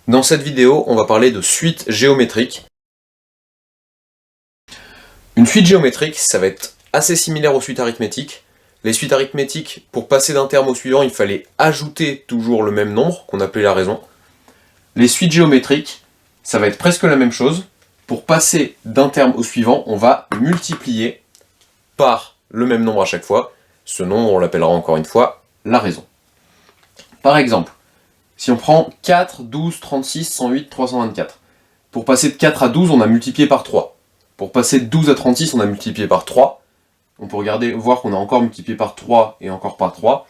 Dans cette vidéo, on va parler de suite géométrique. Une suite géométrique, ça va être assez similaire aux suites arithmétiques. Les suites arithmétiques, pour passer d'un terme au suivant, il fallait ajouter toujours le même nombre, qu'on appelait la raison. Les suites géométriques, ça va être presque la même chose. Pour passer d'un terme au suivant, on va multiplier par le même nombre à chaque fois. Ce nombre, on l'appellera encore une fois la raison. Par exemple, si on prend 4, 12, 36, 108, 324. Pour passer de 4 à 12, on a multiplié par 3. Pour passer de 12 à 36, on a multiplié par 3. On peut voir qu'on a encore multiplié par 3 et encore par 3.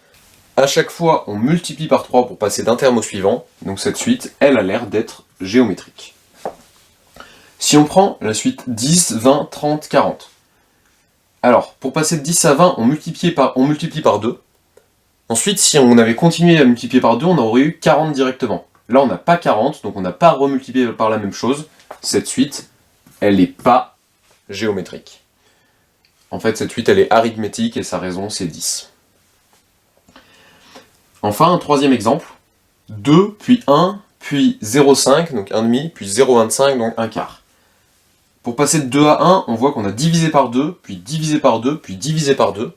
À chaque fois, on multiplie par 3 pour passer d'un terme au suivant. Donc cette suite, elle a l'air d'être géométrique. Si on prend la suite 10, 20, 30, 40. Alors, pour passer de 10 à 20, on multiplie par 2. Ensuite, si on avait continué à multiplier par 2, on aurait eu 40 directement. Là, on n'a pas 40, donc on n'a pas remultiplié par la même chose. Cette suite, elle n'est pas géométrique. En fait, cette suite, elle est arithmétique et sa raison, c'est 10. Enfin, un troisième exemple. 2, puis 1, puis 0,5, donc 1,5, puis 0,25, donc 1 quart. Pour passer de 2 à 1, on voit qu'on a divisé par 2, puis divisé par 2, puis divisé par 2.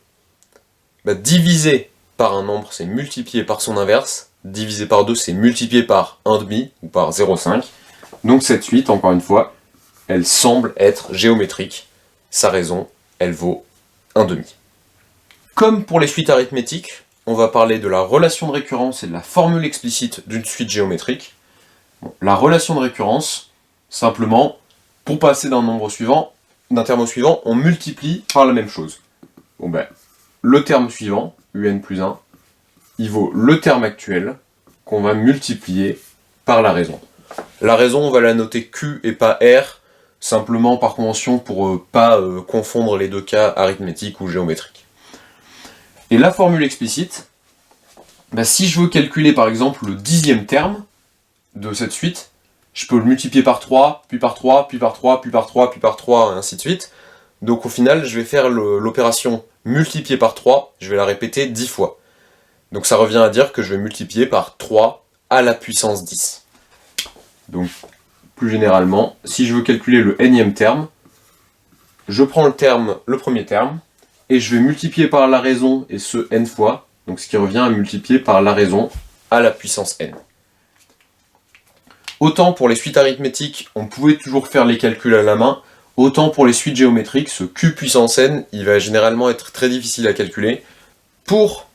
Diviser par un nombre, c'est multiplier par son inverse. Divisé par 2, c'est multiplier par 1,5 ou par 0,5. Donc cette suite, encore une fois, elle semble être géométrique. Sa raison, elle vaut 1,5. Comme pour les suites arithmétiques, on va parler de la relation de récurrence et de la formule explicite d'une suite géométrique. La relation de récurrence, simplement, pour passer d'un terme au suivant, on multiplie par la même chose. Le terme suivant, un plus 1, il vaut le terme actuel qu'on va multiplier par la raison. La raison, on va la noter Q et pas R, simplement par convention pour pas confondre les deux cas arithmétiques ou géométriques. Et la formule explicite, si je veux calculer par exemple le 10e terme de cette suite, je peux le multiplier par 3, puis par 3, puis par 3, puis par 3, puis par 3, et ainsi de suite. Donc au final, je vais faire l'opération multiplier par 3, je vais la répéter 10 fois. Donc ça revient à dire que je vais multiplier par 3 à la puissance 10. Donc, plus généralement, si je veux calculer le nème terme, je prends le premier terme, et je vais multiplier par la raison, et ce n fois, donc ce qui revient à multiplier par la raison à la puissance n. Autant pour les suites arithmétiques, on pouvait toujours faire les calculs à la main, autant pour les suites géométriques, ce q puissance n, il va généralement être très difficile à calculer. Pour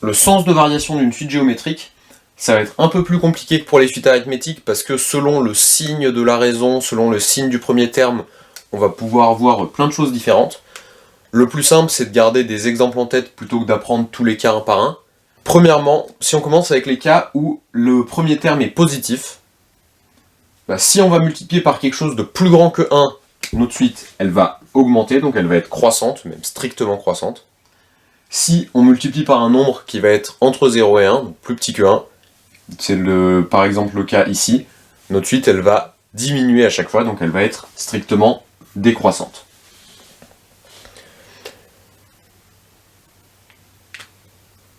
le sens de variation d'une suite géométrique, ça va être un peu plus compliqué que pour les suites arithmétiques, parce que selon le signe de la raison, selon le signe du premier terme, on va pouvoir voir plein de choses différentes. Le plus simple, c'est de garder des exemples en tête plutôt que d'apprendre tous les cas un par un. Premièrement, si on commence avec les cas où le premier terme est positif, si on va multiplier par quelque chose de plus grand que 1, notre suite, elle va augmenter, donc elle va être croissante, même strictement croissante. Si on multiplie par un nombre qui va être entre 0 et 1, donc plus petit que 1, c'est par exemple le cas ici, notre suite, elle va diminuer à chaque fois, donc elle va être strictement décroissante.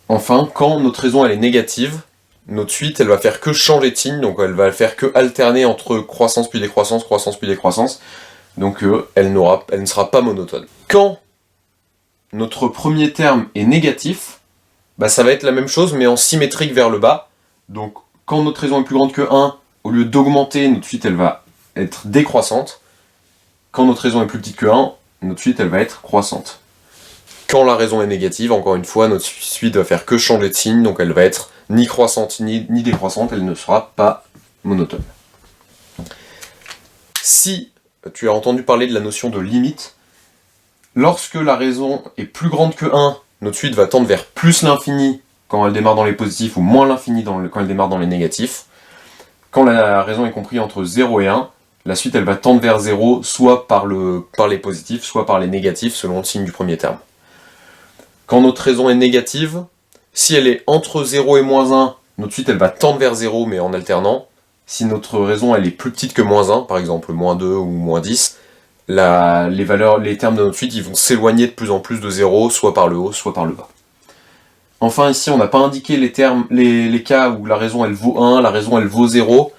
Enfin, quand notre raison elle est négative, notre suite elle va faire que changer de signe, donc elle va faire que alterner entre croissance puis décroissance, croissance puis décroissance, donc elle ne sera pas monotone. Quand notre premier terme est négatif, ça va être la même chose mais en symétrique vers le bas, donc quand notre raison est plus grande que 1, au lieu d'augmenter, notre suite elle va être décroissante, quand notre raison est plus petite que 1, notre suite elle va être croissante. Quand la raison est négative, encore une fois, notre suite va faire que changer de signe, donc elle va être ni croissante ni décroissante, elle ne sera pas monotone. Si tu as entendu parler de la notion de limite, lorsque la raison est plus grande que 1, notre suite va tendre vers plus l'infini quand elle démarre dans les positifs ou moins l'infini quand elle démarre dans les négatifs. Quand la raison est comprise entre 0 et 1, la suite elle va tendre vers 0, soit par les positifs, soit par les négatifs, selon le signe du premier terme. Quand notre raison est négative, si elle est entre 0 et moins 1, notre suite elle va tendre vers 0 mais en alternant. Si notre raison elle est plus petite que moins 1, par exemple moins 2 ou moins 10, les termes de notre suite ils vont s'éloigner de plus en plus de 0, soit par le haut, soit par le bas. Enfin ici on n'a pas indiqué les cas où la raison elle vaut 1, la raison elle vaut 0.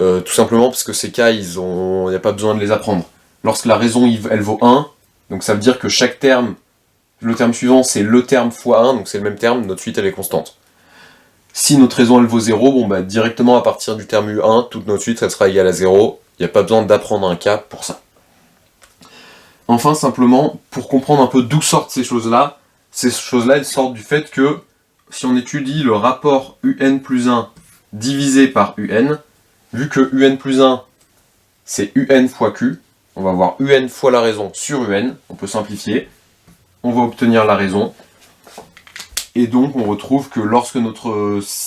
Tout simplement parce que ces cas, il n'y a pas besoin de les apprendre. Lorsque la raison elle vaut 1, donc ça veut dire que chaque terme, le terme suivant c'est le terme fois 1, donc c'est le même terme, notre suite elle est constante. Si notre raison elle vaut 0, bon bah directement à partir du terme U1, toute notre suite elle sera égale à 0, il n'y a pas besoin d'apprendre un cas pour ça. Enfin simplement, pour comprendre un peu d'où sortent ces choses-là elles sortent du fait que si on étudie le rapport UN plus 1 divisé par UN, vu que UN plus 1 c'est UN fois Q, on va avoir UN fois la raison sur UN, on peut simplifier, on va obtenir la raison, et donc on retrouve que lorsque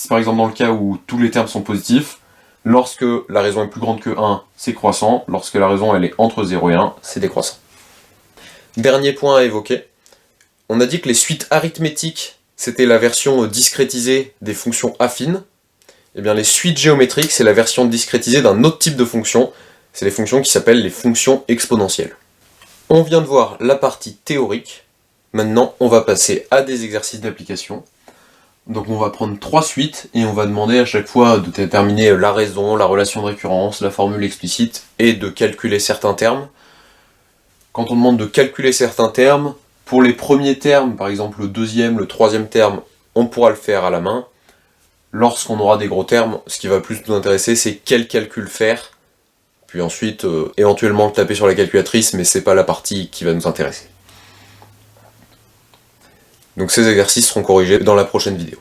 par exemple dans le cas où tous les termes sont positifs, lorsque la raison est plus grande que 1, c'est croissant, lorsque la raison elle est entre 0 et 1, c'est décroissant. Dernier point à évoquer, on a dit que les suites arithmétiques, c'était la version discrétisée des fonctions affines. Et bien les suites géométriques, c'est la version discrétisée d'un autre type de fonction, c'est les fonctions qui s'appellent les fonctions exponentielles. On vient de voir la partie théorique, maintenant on va passer à des exercices d'application. Donc on va prendre 3 suites et on va demander à chaque fois de déterminer la raison, la relation de récurrence, la formule explicite et de calculer certains termes. Quand on demande de calculer certains termes, pour les premiers termes, par exemple le deuxième, le troisième terme, on pourra le faire à la main. Lorsqu'on aura des gros termes, ce qui va plus nous intéresser, c'est quel calcul faire, puis ensuite éventuellement le taper sur la calculatrice, mais c'est pas la partie qui va nous intéresser. Donc ces exercices seront corrigés dans la prochaine vidéo.